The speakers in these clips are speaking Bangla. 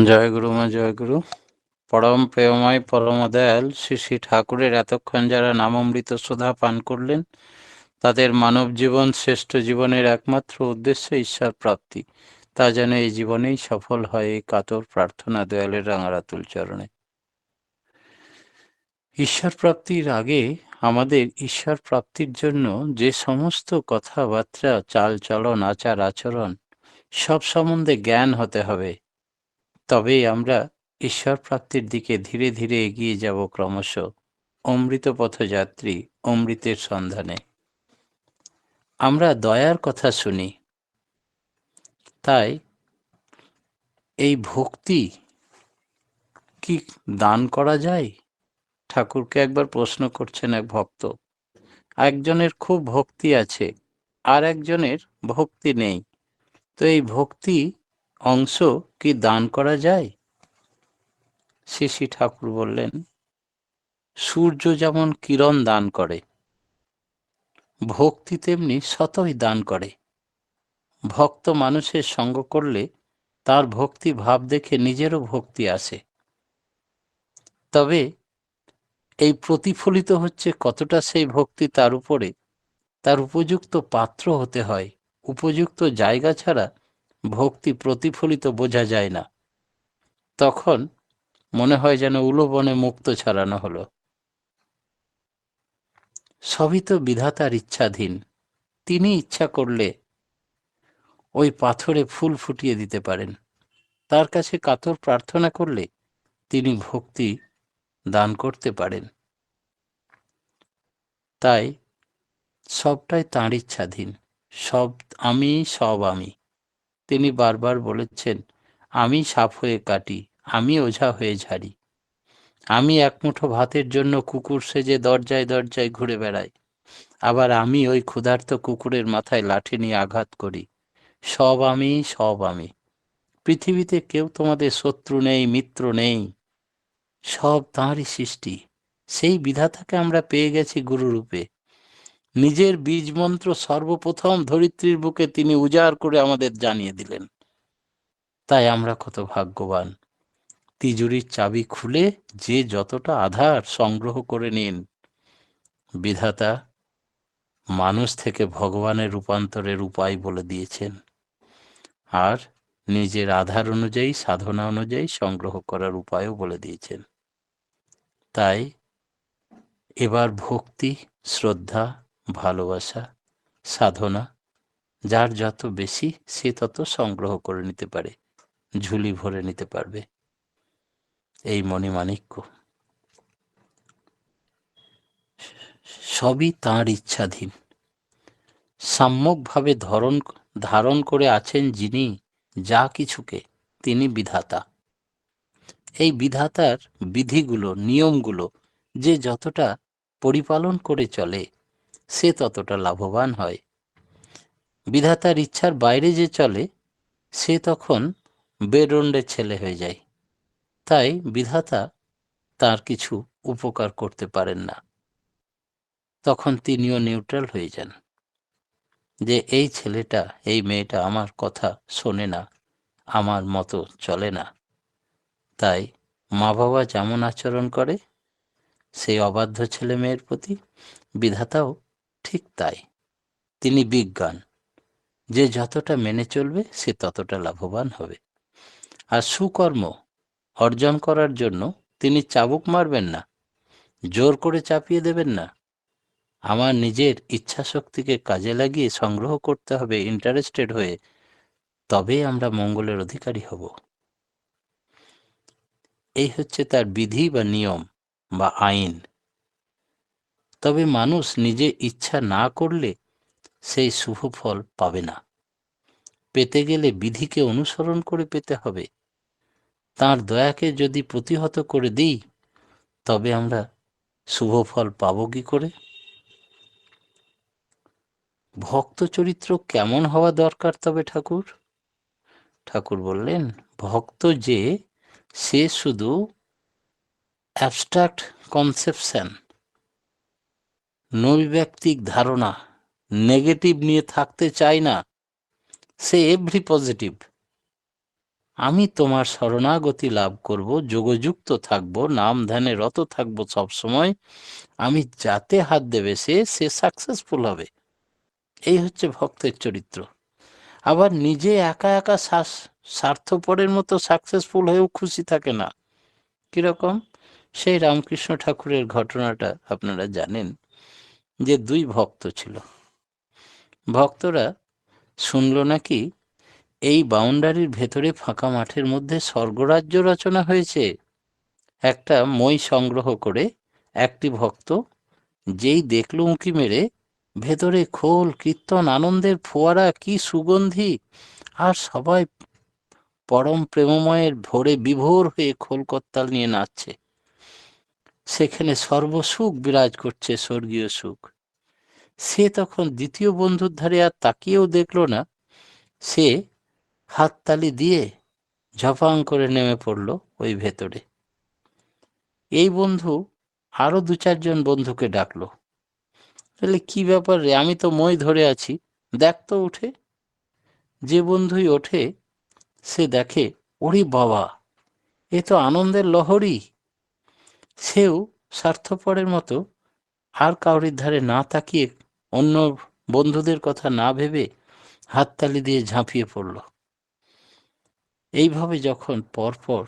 জয় গুরু মা, জয় গুরু। পরম প্রেমময় পরম দয়াল শ্রী শ্রী ঠাকুরের এতক্ষণ যারা নামামৃত সুধা পান করলেন, তাদের মানব জীবন শ্রেষ্ঠ জীবনের একমাত্র উদ্দেশ্য ঈশ্বর প্রাপ্তি, তা যেন এই জীবনেই সফল হয়, এই কাতর প্রার্থনা দয়ালের রাঙারাতুল চরণে। ঈশ্বর প্রাপ্তির আগে আমাদের ঈশ্বর প্রাপ্তির জন্য যে সমস্ত কথাবার্তা, চাল চলন, আচার আচরণ, সব সম্বন্ধে জ্ঞান হতে হবে। তবেই আমরা ঈশ্বর প্রাপ্তির দিকে ধীরে ধীরে এগিয়ে যাব ক্রমশ, অমৃত পথযাত্রী, অমৃতের সন্ধানে। আমরা দয়ার কথা শুনি, তাই এই ভক্তি কি দান করা যায়? ঠাকুরকে একবার প্রশ্ন করছেন এক ভক্ত। একজনের খুব ভক্তি আছে, আর একজনের ভক্তি নেই, তো এই ভক্তি অংশ কি দান করা যায়? শ্রী শ্রী ঠাকুর বললেন, সূর্য যেমন কিরণ দান করে, ভক্তি তেমনি স্বতই দান করে। ভক্ত মানুষের সঙ্গ করলে তার ভক্তি ভাব দেখে নিজেরও ভক্তি আসে। তবে এই প্রতিফলিত হচ্ছে কতটা সেই ভক্তি, তার উপরে তার উপযুক্ত পাত্র হতে হয়। উপযুক্ত জায়গা ছাড়া ভক্তি প্রতিফলিত বোঝা যায় না। তখন মনে হয় যেন উলোবনে মুক্ত ছড়ানো হলো। সবই তো বিধাতার ইচ্ছাধীন। তিনি ইচ্ছা করলে ওই পাথরে ফুল ফুটিয়ে দিতে পারেন। তার কাছে কাতর প্রার্থনা করলে তিনি ভক্তি দান করতে পারেন। তাই সবটাই তাঁর ইচ্ছাধীন। সব আমি। তিনি বারবার বলেছেন, আমি সাপ হয়ে কাটি, আমি ওঝা হয়ে ঝাড়ি, আমি এক মুঠো ভাতের জন্য কুকুর সেজে দরজায় দরজায় ঘুরে বেড়াই, আবার আমি ওই ক্ষুধার্ত কুকুরের মাথায় লাঠি নিয়ে আঘাত করি। সব আমি। পৃথিবীতে কেউ তোমাদের শত্রু নেই, মিত্র নেই, সব তাঁরই সৃষ্টি। সেই বিধাতাকে আমরা পেয়ে গেছি গুরুরূপে। নিজের বীজ মন্ত্র সর্বপ্রথম ধরিত্রীর বুকে তিনি উজাড় করে আমাদের জানিয়ে দিলেন। তাই আমরা কত ভাগ্যবান। তিজুরির চাবি খুলে যে যতটা আধার সংগ্রহ করে নিন, বিধাতা মানুষ থেকে ভগবানের রূপান্তরের উপায় বলে দিয়েছেন, আর নিজের আধার অনুযায়ী, সাধনা অনুযায়ী সংগ্রহ করার উপায়ও বলে দিয়েছেন। তাই এবার ভক্তি, শ্রদ্ধা, ভালোবাসা, সাধনা, যার যত বেশি সে তত সংগ্রহ করে নিতে পারে, ঝুলি ভরে নিতে পারবে। এই মণিমাণিক্য সবই তাঁর ইচ্ছাধীন। সাম্যকভাবে ধারণ করে আছেন যিনি যা কিছুকে, তিনি বিধাতা। এই বিধাতার বিধিগুলো, নিয়মগুলো যে যতটা পরিপালন করে চলে, সে ততটা লাভবান হয়। বিধাতার ইচ্ছার বাইরে যে চলে, সে তখন বেদণ্ডের ছেলে হয়ে যায়। তাই বিধাতা তার কিছু উপকার করতে পারেন না। তখন তিনিও নিউট্রাল হয়ে যান, যে এই ছেলেটা, এই মেয়েটা আমার কথা শোনে না, আমার মতো চলে না। তাই মা বাবা যেমন আচরণ করে সেই অবাধ্য ছেলে মেয়ের প্রতি, বিধাতাও ঠিক তাই। তিনি বিজ্ঞান, যে যতটা মেনে চলবে সে ততটা লাভবান হবে। আর সুকর্ম অর্জন করার জন্য তিনি চাবুক মারবেন না, জোর করে চাপিয়ে দেবেন না। আমার নিজের ইচ্ছা শক্তিকে কাজে লাগিয়ে সংগ্রহ করতে হবে, ইন্টারেস্টেড হয়ে, তবেই আমরা মঙ্গলের অধিকারী হব। এই হচ্ছে তার বিধি বা নিয়ম বা আইন। তবে মানুষ নিজে ইচ্ছা না করলে সেই শুভ ফল পাবে না। পেতে গেলে বিধিকে অনুসরণ করে পেতে হবে। তাঁর দয়াকে যদি প্রতিহত করে দিই, তবে আমরা শুভ ফল পাব কি করে? ভক্ত চরিত্র কেমন হওয়া দরকার তবে ঠাকুর? ঠাকুর বললেন, ভক্ত যে, সে শুধু অ্যাবস্ট্রাক্ট কনসেপশন, নৈব্যক্তিক ধারণা, নেগেটিভ নিয়ে থাকতে চায় না। সে এভরি পজিটিভ। আমি তোমার শরণাগতি লাভ করব, যোগযুক্ত থাকব, নাম ধ্যানে রত থাকব সবসময়। আমি যাতে হাত দেবে সে সাকসেসফুল হবে। এই হচ্ছে ভক্তের চরিত্র। আবার নিজে একা একা স্বার্থপরের মতো সাকসেসফুল হয়েও খুশি থাকে না। কিরকম? সেই রামকৃষ্ণ ঠাকুরের ঘটনাটা আপনারা জানেন, যে দুই ভক্ত ছিল। ভক্তরা শুনল নাকি এই বাউন্ডারির ভেতরে ফাঁকা মাঠের মধ্যে স্বর্গরাজ্য রচনা হয়েছে। একটা মই সংগ্রহ করে একটি ভক্ত যেই দেখল উঁকি মেরে, ভেতরে খোল, কীর্তন, আনন্দের ফোয়ারা, কি সুগন্ধি! আর সবাই পরম প্রেমময়ের ভোরে বিভোর হয়ে খোল করতাল নিয়ে নাচছে। সেখানে সর্বসুখ বিরাজ করছে, স্বর্গীয় সুখ। সে তখন দ্বিতীয় বন্ধুর ধারে আর তাকিয়েও দেখল না। সে হাততালি দিয়ে ঝপাং করে নেমে পড়ল ওই ভেতরে। এই বন্ধু আরো দু চারজন বন্ধুকে ডাকলো। তাহলে কি ব্যাপার রে, আমি তো মই ধরে আছি, দেখ তো উঠে। যে বন্ধুই ওঠে সে দেখে, ওরে বাবা, এ তো আনন্দের লহরী। সেও স্বার্থপরের মতো আর কাউরির ধারে না তাকিয়ে, অন্য বন্ধুদের কথা না ভেবে হাততালি দিয়ে ঝাঁপিয়ে পড়ল। এইভাবে যখন পরপর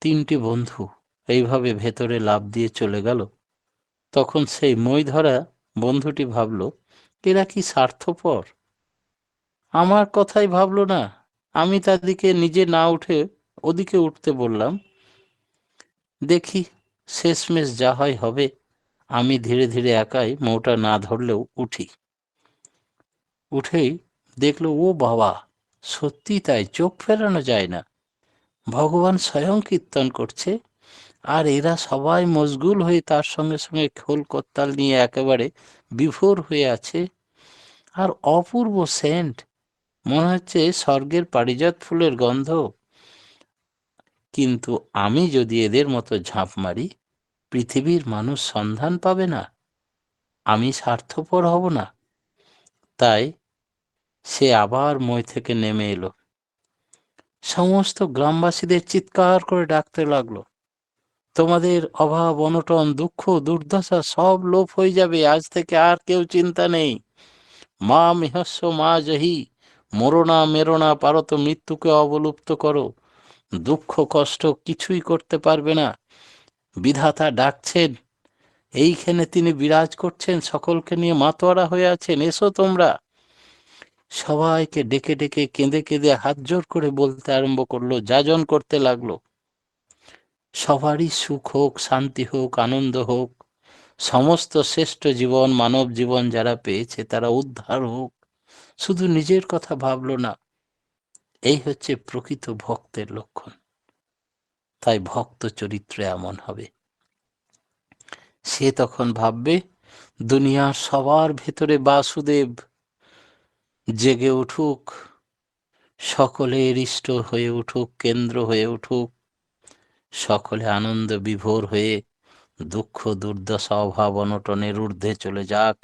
তিনটি বন্ধু এইভাবে ভেতরে লাফ দিয়ে চলে গেল, তখন সেই মই ধরা বন্ধুটি ভাবল, এরা কি স্বার্থপর! আমার কথাই ভাবলো না। আমি তাদেরকে নিজে না উঠে ওদিকে উঠতে বললাম। দেখি শেষমেশ যা হয় হবে। আমি ধীরে ধীরে একাই মৌটা না ধরলেও উঠি। উঠেই দেখলো, ও বাবা, সত্যি তাই, চোখ ফেরানো যায় না। ভগবান স্বয়ং কীর্তন করছে, আর এরা সবাই মশগুল হয়ে তার সঙ্গে সঙ্গে খোল করতাল নিয়ে একেবারে বিভোর হয়ে আছে। আর অপূর্ব সেন্ট, মনে হচ্ছে স্বর্গের পারিজাত ফুলের গন্ধ। কিন্তু আমি যদি এদের মতো ঝাঁপ মারি, পৃথিবীর মানুষ সন্ধান পাবে না, আমি স্বার্থপর হব না। তাই সে আবার মই থেকে নেমে এলো, সমস্ত গ্রামবাসীদের চিৎকার করে ডাকতে লাগলো, তোমাদের অভাব, অনটন, দুঃখ, দুর্দশা সব লোপ হয়ে যাবে, আজ থেকে আর কেউ চিন্তা নেই। মা মিহস্য মা জহি, মরো না মেরো না, পারো তো মৃত্যুকে অবলুপ্ত করো। দুঃখ কষ্ট কিছুই করতে পারবে না। বিধাতা ডাকছেন, এইখানে তিনি বিরাজ করছেন, সকলকে নিয়ে মাতোয়ারা হয়ে আছেন, এসো তোমরা। সবাইকে ডেকে ডেকে কেঁদে কেঁদে হাত জোর করে বলতে আরম্ভ করলো, যাজন করতে লাগলো, সবারই সুখ হোক, শান্তি হোক, আনন্দ হোক। সমস্ত শ্রেষ্ঠ জীবন, মানব জীবন যারা পেয়েছে তারা উদ্ধার হোক। শুধু নিজের কথা ভাবলো না। এই হচ্ছে প্রকৃত ভক্তের লক্ষণ। তাই ভক্ত চরিত্র এমন হবে। সে তখন ভাববে, দুনিয়ার সবার ভেতরে বাসুদেব জেগে উঠুক, সকলের ইষ্ট হয়ে উঠুক, কেন্দ্র হয়ে উঠুক, সকলে আনন্দ বিভোর হয়ে দুঃখ দুর্দশা অভাব অনটনের ঊর্ধ্বে চলে যাক,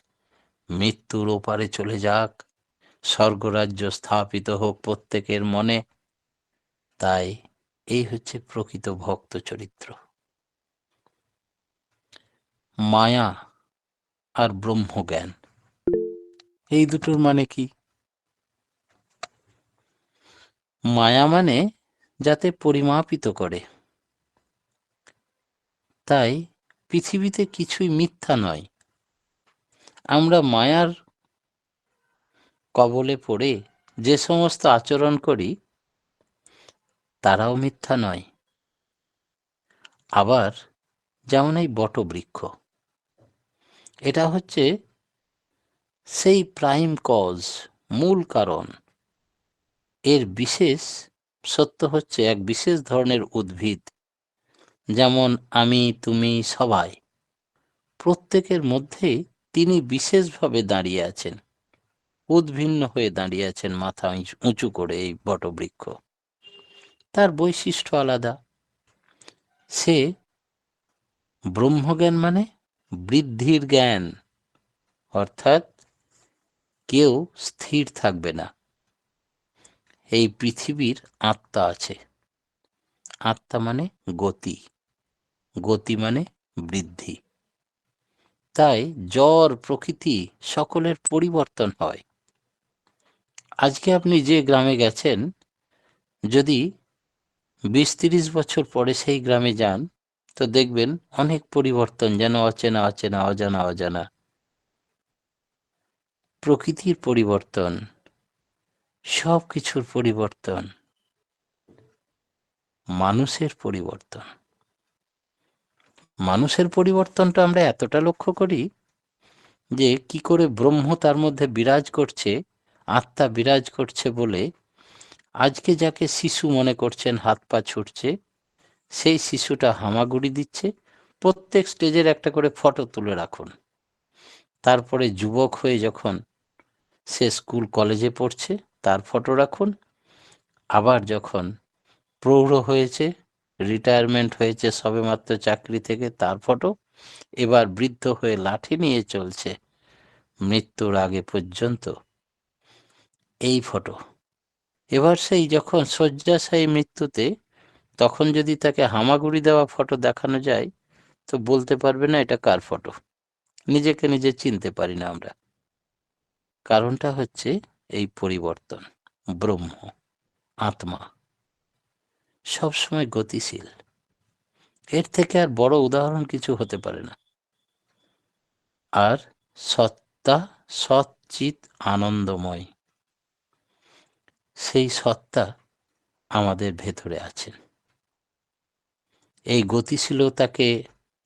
মৃত্যুর ওপারে চলে যাক, স্বর্গরাজ্য স্থাপিত হোক প্রত্যেকের মনে। তাই এই হচ্ছে প্রকৃত ভক্ত চরিত্র। মায়া আর ব্রহ্মজ্ঞান, এই দুটোর মানে কি? মায়া মানে যাতে পরিমাপিত করে। তাই পৃথিবীতে কিছুই মিথ্যা নয়। আমরা মায়ার কবলে পড়ে যে সমস্ত আচরণ করি তারাও মিথ্যা নয়। আবার যেমন এই বটবৃক্ষ, এটা হচ্ছে সেই প্রাইম কজ, মূল কারণ। এর বিশেষ সত্য হচ্ছে এক বিশেষ ধরনের উদ্ভিদ, যেমন আমি তুমি সবাই, প্রত্যেকের মধ্যে তিনি বিশেষভাবে দাঁড়িয়ে আছেন, উদ্ভিন্ন হয়ে দাঁড়িয়ে আছেন, মাথা উঁচু করে। এই বটবৃক্ষ, তার বৈশিষ্ট্য আলাদা। সে ব্রহ্মজ্ঞান মানে বৃদ্ধির জ্ঞান, অর্থাৎ কেউ স্থির থাকবে না। এই পৃথিবীর আত্মা আছে। আত্মা মানে গতি, গতি মানে বৃদ্ধি। তাই জ্বর প্রকৃতি সকলের পরিবর্তন হয়। আজকে আপনি যে গ্রামে গেছেন, যদি 20-30 বছর পরে সেই গ্রামে যান, তো দেখবেন অনেক পরিবর্তন, যেন অচেনা অচেনা, অজানা অজানা। প্রকৃতির পরিবর্তন, সব কিছুর পরিবর্তন, মানুষের পরিবর্তন। মানুষের পরিবর্তনটা আমরা এতটা লক্ষ্য করি যে কি করে ব্রহ্ম তার মধ্যে বিরাজ করছে, আত্মা বিরাজ করছে বলে আজকে যাকে শিশু মনে করছেন, হাত পা ছুটছে, সেই শিশুটা হামাগুড়ি দিচ্ছে। প্রত্যেক স্টেজের একটা করে ফটো তুলে রাখুন। তারপরে যুবক হয়ে যখন সে স্কুল কলেজে পড়ছে, তার ফটো রাখুন। আবার যখন প্রৌঢ় হয়েছে, রিটায়ারমেন্ট হয়েছে সবেমাত্র চাকরি থেকে, তার ফটো। এবার বৃদ্ধ হয়ে লাঠি নিয়ে চলছে মৃত্যুর আগে পর্যন্ত, এই ফটো। এবার সেই যখন শয্যাশায়ী মৃত্যুতে, তখন যদি তাকে হামাগুড়ি দেওয়া ফটো দেখানো যায়, তো বলতে পারবে না এটা কার ফটো। নিজেকে নিজে চিনতে পারি না আমরা। কারণটা হচ্ছে এই পরিবর্তন। ব্রহ্ম, আত্মা সবসময় গতিশীল। এর থেকে আর বড় উদাহরণ কিছু হতে পারে না। আর সত্তা, সচ্চিৎ আনন্দময়, সেই সত্তা আমাদের ভেতরে আছেন। এই গতিশীলতাকে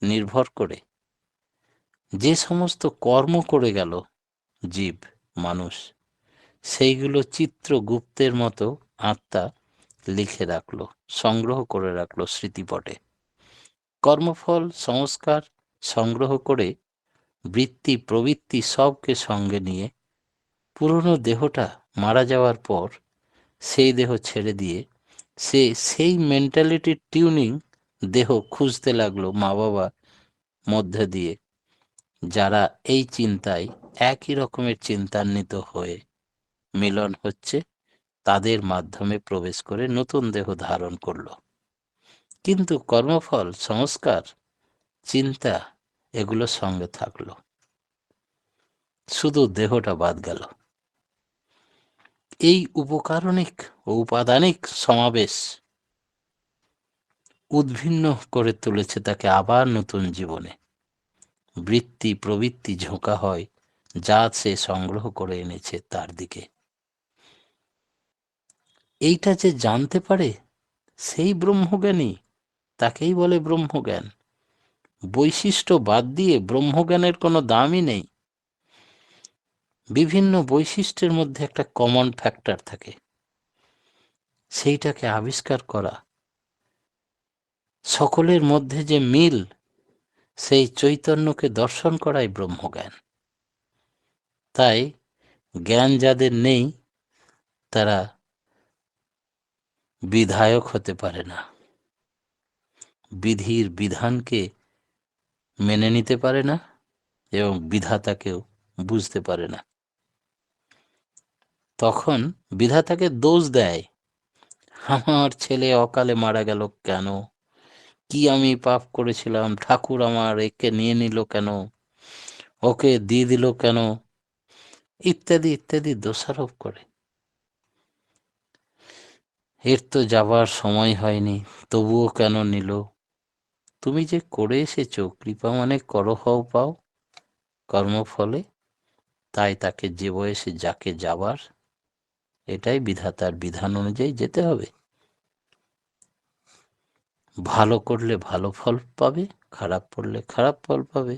নির্ভর করে যে সমস্ত কর্ম করে গেল জীব, মানুষ, সেইগুলো চিত্রগুপ্তের মতো আত্মা লিখে রাখলো, সংগ্রহ করে রাখলো স্মৃতিপটে। কর্মফল, সংস্কার সংগ্রহ করে বৃত্তি প্রবৃত্তি সবকে সঙ্গে নিয়ে পুরনো দেহটা মারা যাওয়ার পর সেই দেহ ছেড়ে দিয়ে সে সেই মেন্টালিটির টিউনিং দেহ খুঁজতে লাগলো মা বাবা মধ্যে দিয়ে, যারা এই চিন্তায় একই রকমের চিন্তান্বিত হয়ে মিলন হচ্ছে, তাদের মাধ্যমে প্রবেশ করে নতুন দেহ ধারণ করলো। কিন্তু কর্মফল, সংস্কার, চিন্তা এগুলো সঙ্গে থাকলো, শুধু দেহটা বাদ গেল। এই উপকারণিক ও উপাদানিক সমাবেশ উদ্ভিন্ন করে তুলেছে তাকে আবার নতুন জীবনে। বৃত্তি প্রবৃত্তি ঝোঁকা হয় যা সে সংগ্রহ করে এনেছে তার দিকে। এইটা যে জানতে পারে সেই ব্রহ্মজ্ঞানী, তাকেই বলে ব্রহ্মজ্ঞান। বৈশিষ্ট্য বাদ দিয়ে ব্রহ্মজ্ঞানের কোনো দামই নেই। বিভিন্ন বৈশিষ্ট্যের মধ্যে একটা কমন ফ্যাক্টর থাকে, সেইটাকে আবিষ্কার করা, সকলের মধ্যে যে মিল, সেই চৈতন্যকে দর্শন করাই ব্রহ্মজ্ঞান। তাই জ্ঞান যাদের নেই, তারা বিধায়ক হতে পারে না, বিধির বিধানকে মেনে নিতে পারে না, এবং বিধাতাকেও বুঝতে পারে না। তখন বিধাতাকে দোষ দেয়, আমার ছেলে অকালে মারা গেল কেন, কি আমি পাপ করেছিলাম, ঠাকুর আমার একে নিয়ে নিল কেন, ওকে দিয়ে দিল কেন, ইত্যাদি ইত্যাদি দোষারোপ করে। এর তো যাবার সময় হয়নি, তবুও কেন নিল, তুমি যে করে এসেছো, কৃপা মানে করো হও পাও, কর্মফলে। তাই তাকে যে বয়সে যাকে যাবার, এটাই বিধাতার বিধান অনুযায়ী যেতে হবে। ভালো করলে ভালো ফল পাবে, খারাপ করলে খারাপ ফল পাবে।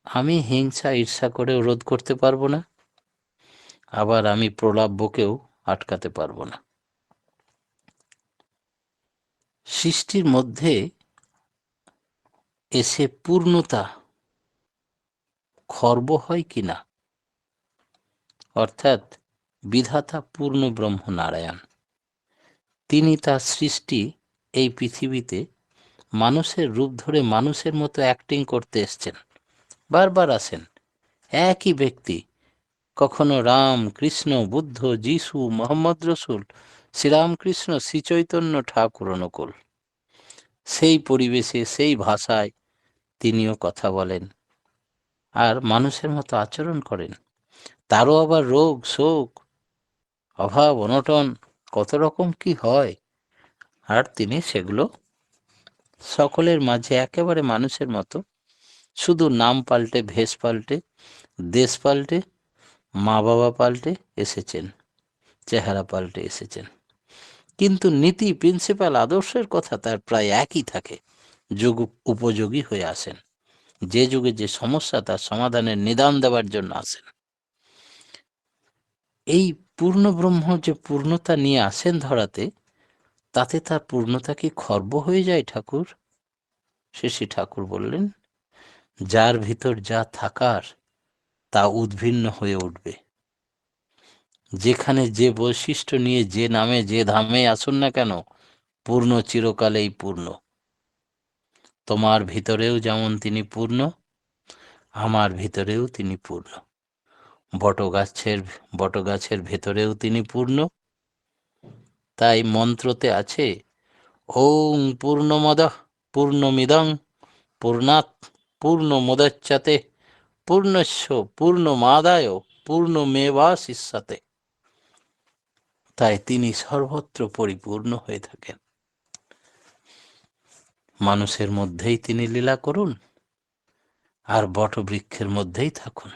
আমি হিংসা ঈর্ষা করেও রোধ করতে পারবো না, আবার আমি প্রলাপ্যকেও আটকাতে পারবো না। সৃষ্টির মধ্যে এসে পূর্ণতা খর্ব হয় কিনা, অর্থাৎ বিধাতা পূর্ণ ব্রহ্ম নারায়ণ, তিনি তার সৃষ্টি এই পৃথিবীতে মানুষের রূপ ধরে মানুষের মতো অ্যাক্টিং করতে এসছেন। বারবার আসেন একই ব্যক্তি, কখনো রাম, কৃষ্ণ, বুদ্ধ, যিশু, মোহাম্মদ রসুল, শ্রীরামকৃষ্ণ, শ্রীচৈতন্য ঠাকুর অনুকূল। সেই পরিবেশে, সেই ভাষায় তিনিও কথা বলেন আর মানুষের মতো আচরণ করেন। তারও আবার রোগ শোক, অভাব অনটন, কত রকম কি হয়, আর তিনি সেগুলো সকলের মাঝে একেবারে মানুষের মতো, শুধু নাম পাল্টে, ভেষ পাল্টে, দেশ পাল্টে, মা বাবা পাল্টে এসেছেন, চেহারা পাল্টে এসেছেন, কিন্তু নীতি, প্রিন্সিপাল, আদর্শের কথা তার প্রায় একই থাকে। যুগ উপযোগী হয়ে আসেন, যে যুগে যে সমস্যা তার সমাধানের নিদান দেওয়ার জন্য আসেন। এই পূর্ণ ব্রহ্ম যে পূর্ণতা নিয়ে আসেন ধরাতে, তাতে তার পূর্ণতা কি খর্ব হয়ে যায় ঠাকুর? শ্রী ঠাকুর বললেন, যার ভিতর যা থাকার তা উদ্ভিন্ন হয়ে উঠবে। যেখানে যে বৈশিষ্ট্য নিয়ে, যে নামে, যে ধামে আসুন না কেন, পূর্ণ চিরকালেই পূর্ণ। তোমার ভিতরেও যেমন তিনি পূর্ণ, আমার ভিতরেও তিনি পূর্ণ। বটগাছের ভেতরেও তিনি পূর্ণ। তাই মন্ত্রতে আছে, ওং পূর্ণমদঃ পূর্ণমিদং পূর্ণাৎ পূর্ণমুদচ্যতে পূর্ণস্য পূর্ণমাদায় পূর্ণমেবাশিষ্যতে। তাই তিনি সর্বত্র পরিপূর্ণ হয়ে থাকেন। মানুষের মধ্যেই তিনি লীলা করুন, আর বটবৃক্ষের মধ্যেই থাকুন,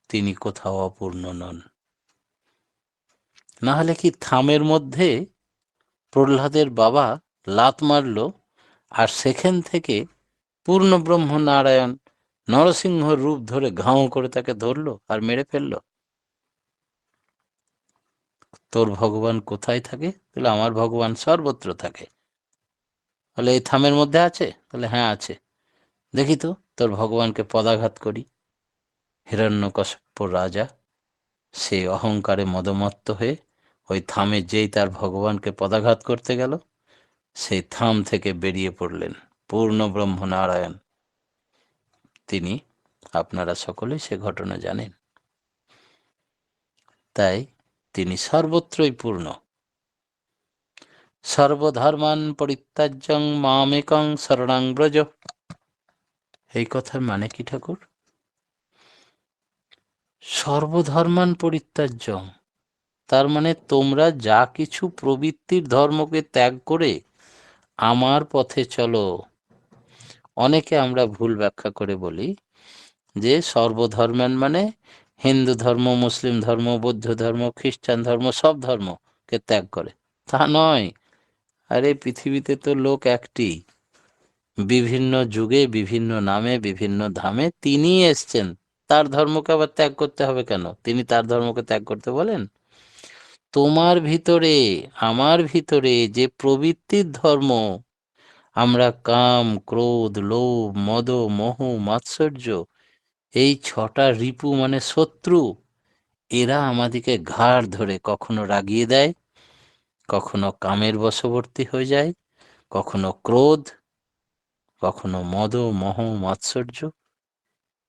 তিনি কোথাও অপূর্ণ নন। না হলে কি থামের মধ্যে প্রহ্লাদের বাবা লাত মারল, আর সেখান থেকে পূর্ণ ব্রহ্ম নারায়ণ নরসিংহর রূপ ধরে ঘাও করে তাকে ধরলো আর মেরে ফেলল? তোর ভগবান কোথায় থাকে? তাহলে আমার ভগবান সর্বত্র থাকে। তাহলে এই থামের মধ্যে আছে? তাহলে হ্যাঁ আছে। দেখি তো তোর ভগবানকে পদাঘাত করি। হিরণ্যকশিপুর রাজা সে অহংকারে মদমত্ত হয়ে ওই থামে যেই তার ভগবানকে পদাঘাত করতে গেল, সেই থাম থেকে বেরিয়ে পড়লেন পূর্ণ ব্রহ্ম নারায়ণ। তিনি, আপনারা সকলেই সে ঘটনা জানেন। তাই তিনি সর্বত্রই পূর্ণ। সর্বধর্মান পরিত্যাজ্যং মামেকং শরণং ব্রজ। এই কথার মানে কি ঠাকুর? সর্বধর্মান পরিত্যাজ্যং, তার মানে তোমরা যা কিছু প্রবৃত্তির ধর্মকে ত্যাগ করে আমার পথে চলো। অনেকে আমরা ভুল ব্যাখ্যা করে বলি যে সর্বধর্মান মানে হিন্দু ধর্ম, মুসলিম ধর্ম, বৌদ্ধ ধর্ম, খ্রিস্টান ধর্ম, সব ধর্মকে ত্যাগ করে। তা নয়। আরে পৃথিবীতে তো লোক একটি, বিভিন্ন যুগে বিভিন্ন নামে বিভিন্ন ধামে তিনি এসছেন। তার ধর্মকে আবার ত্যাগ করতে হবে কেন? তিনি তার ধর্মকে ত্যাগ করতে বলেন? তোমার ভিতরে, আমার ভিতরে যে প্রবৃত্তির ধর্ম, আমরা কাম, ক্রোধ, লোভ, মদ, মোহ, মাৎসর্য, এই 6টা রিপু মানে শত্রু, এরা আমাদিকে ঘাড় ধরে কখনো রাগিয়ে দেয়, কখনো কামের বশবর্তী হয়ে যায়, কখনো ক্রোধ, কখনো মদ, মোহ, মাৎসর্য,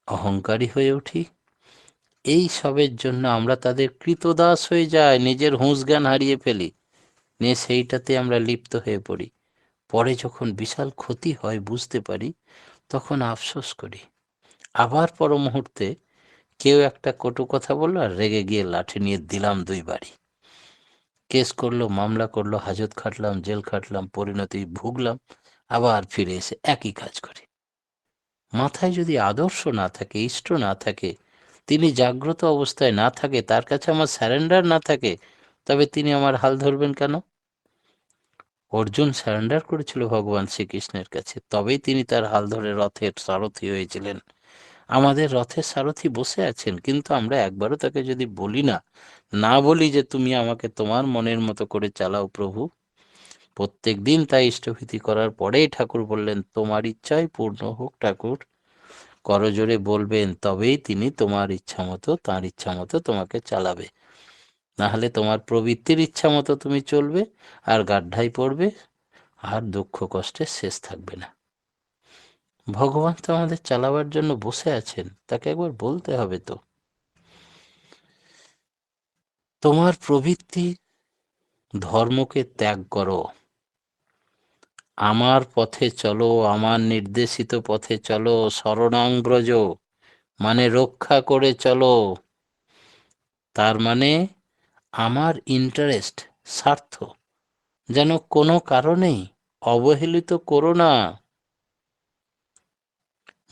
অহংকারী হয়ে উঠি। এই সবের জন্য আমরা তাদের কৃতদাস হয়ে যাই, নিজের হুঁশ জ্ঞান হারিয়ে ফেলি, নিয়ে সেইটাতে আমরা লিপ্ত হয়ে পড়ি। পরে যখন বিশাল ক্ষতি হয় বুঝতে পারি, তখন আফসোস করি। আবার পর মুহূর্তে কেউ একটা কটু কথা বললো আর রেগে গিয়ে লাঠি নিয়ে দিলাম 2 বাড়ি। কেস করলো, মামলা করলো, হাজত খাটলাম, জেল খাটলাম, পরিণতি ভুগলাম, আবার ফিরে এসে একই কাজ করি। মাথায় যদি আদর্শ না থাকে, ইষ্ট না থাকে, তিনি জাগ্রত অবস্থায় না থাকে, তার কাছে আমার স্যারেন্ডার না থাকে, তবে তিনি আমার হাল ধরবেন কেন? অর্জুন স্যারেন্ডার করেছিল ভগবান শ্রীকৃষ্ণের কাছে, তবেই তিনি তার হাল ধরে রথের সারথি হয়েছিলেন। আমাদের রথের সারথি বসে আছেন, কিন্তু আমরা একবারও তাকে যদি বলি না, না বলি যে তুমি আমাকে তোমার মনের মতো করে চালাও প্রভু, প্রত্যেক দিন তাই ইষ্টভীতি করার পরেই ঠাকুর বললেন, তোমার ইচ্ছাই পূর্ণ হোক ঠাকুর। করজোরে বলবেন, তবেই তিনি তোমার ইচ্ছা মতো, তাঁর ইচ্ছা মতো তোমাকে চালাবে। না হলে তোমার প্রবৃত্তির ইচ্ছা মতো তুমি চলবে, আর গাড্ডায় পড়বে, আর দুঃখ কষ্টের শেষ থাকবে না। ভগবান তো আমাদের চালাবার জন্য বসে আছেন, তাকে একবার বলতে হবে তো। তোমার প্রবৃত্তি ধর্মকে ত্যাগ করো, আমার পথে চলো, আমার নির্দেশিত পথে চলো, শরণাং ব্রজ মানে রক্ষা করে চলো। তার মানে আমার ইন্টারেস্ট, স্বার্থ যেন কোনো কারণেই অবহেলিত করো না।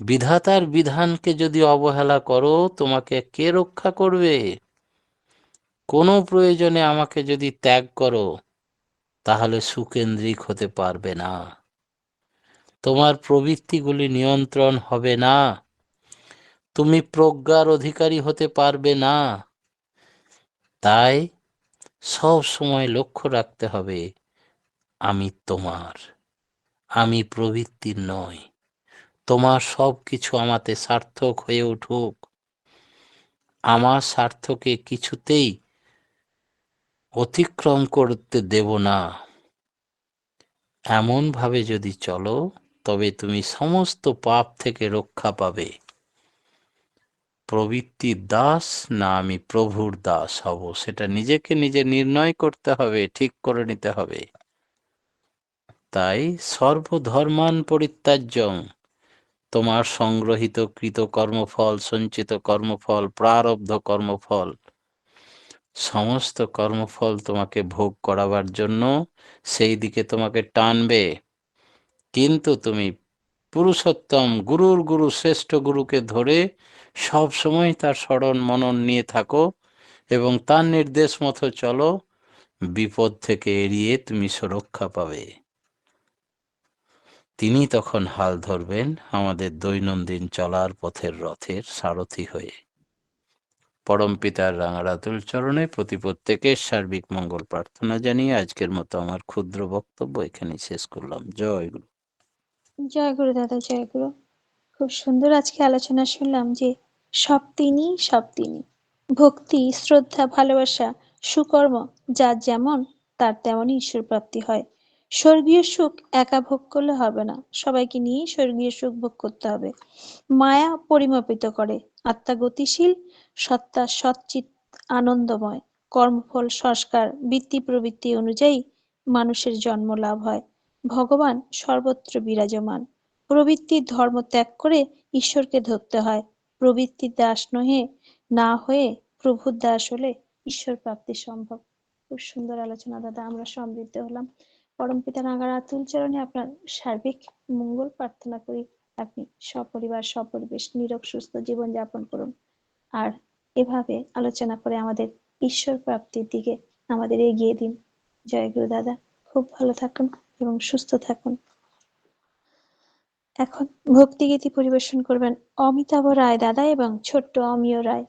বিধাতার বিধানকে যদি অবহেলা করো, তোমাকে কে রক্ষা করবে? কোনো প্রয়োজনে আমাকে যদি ত্যাগ করো, তাহলে সুকেন্দ্রিক হতে পারবে না, তোমার প্রবৃত্তিগুলি নিয়ন্ত্রণ হবে না, তুমি প্রজ্ঞার অধিকারী হতে পারবে না। তাই সব সময় লক্ষ্য রাখতে হবে, আমি তোমার, আমি প্রবৃত্তির নয়। তোমার সব কিছু আমাতে সার্থক হয়ে উঠুক, আমার স্বার্থকে কিছুতেই অতিক্রম করতে দেব না। এমনভাবে যদি চলো, তবে তুমি সমস্ত পাপ থেকে রক্ষা পাবে। প্রবৃত্তির দাস না আমি প্রভুর দাস হব, সেটা নিজেকে নিজে নির্ণয় করতে হবে, ঠিক করে নিতে হবে। তাই সর্বধর্মান পরিত্যাজ্যং, তোমার সংগ্রহিত কৃত কর্মফল, সঞ্চিত কর্মফল, প্রারব্ধ কর্মফল, সমস্ত কর্মফল তোমাকে ভোগ করাবার জন্য সেই দিকে তোমাকে টানবে। কিন্তু তুমি পুরুষোত্তম গুরুর গুরু শ্রেষ্ঠ গুরুকে ধরে সব সময় তার স্মরণ মনন নিয়ে থাকো এবং তার নির্দেশ মতো চলো, বিপদ থেকে এড়িয়ে তুমি সুরক্ষা পাবে। তিনি তখন হাল ধরবেন আমাদের দৈনন্দিন চলার পথের রথের সারথি হয়ে। পরম পিতার রাঙারাতুল চরণে প্রত্যেকের সার্বিক মঙ্গল প্রার্থনা জানিয়ে আজকের মতো আমার ক্ষুদ্র বক্তব্য এখানে শেষ করলাম। জয় গুরু। জয় গুরু দাদা, জয় গুরু। খুব সুন্দর আজকে আলোচনা শুনলাম যে সব তিনি, সব তিনি। ভক্তি, শ্রদ্ধা, ভালোবাসা, সুকর্ম যার যেমন তার তেমনই ঈশ্বর প্রাপ্তি হয়। স্বর্গীয় সুখ একা ভোগ করলে হবে না, সবাইকে নিয়েই স্বর্গীয় সুখ ভোগ করতে হবে। মায়া পরিমাপিত করে, আত্মা গতিশীল, সত্তা সচ্চিত আনন্দময়। কর্মফল, সংস্কার, বৃত্তি প্রবৃত্তি অনুযায়ী মানুষের জন্ম লাভ হয়। ভগবান সর্বত্র বিরাজমান। প্রবৃত্তির ধর্ম ত্যাগ করে ঈশ্বরকে ধরতে হয়। প্রবৃত্তির দাস নহে না হয়ে প্রভুর দাস হলে ঈশ্বর প্রাপ্তি সম্ভব। খুব সুন্দর আলোচনা দাদা, আমরা সমৃদ্ধ হলাম। পরমপিতা রাঙার আতুল চরণে আপনার সার্বিক মঙ্গল প্রার্থনা করি। আপনি সপরিবার সপরিবেশ নিরোগ সুস্থ জীবন যাপন করুন, আর এভাবে আলোচনা করে আমাদের ঈশ্বর প্রাপ্তির দিকে আমাদের এগিয়ে দিন। জয় গুরু দাদা, খুব ভালো থাকুন এবং সুস্থ থাকুন। এখন ভক্তিগীতি পরিবেশন করবেন অমিতাভ রায় দাদা এবং ছোট্ট অমিয় রায়।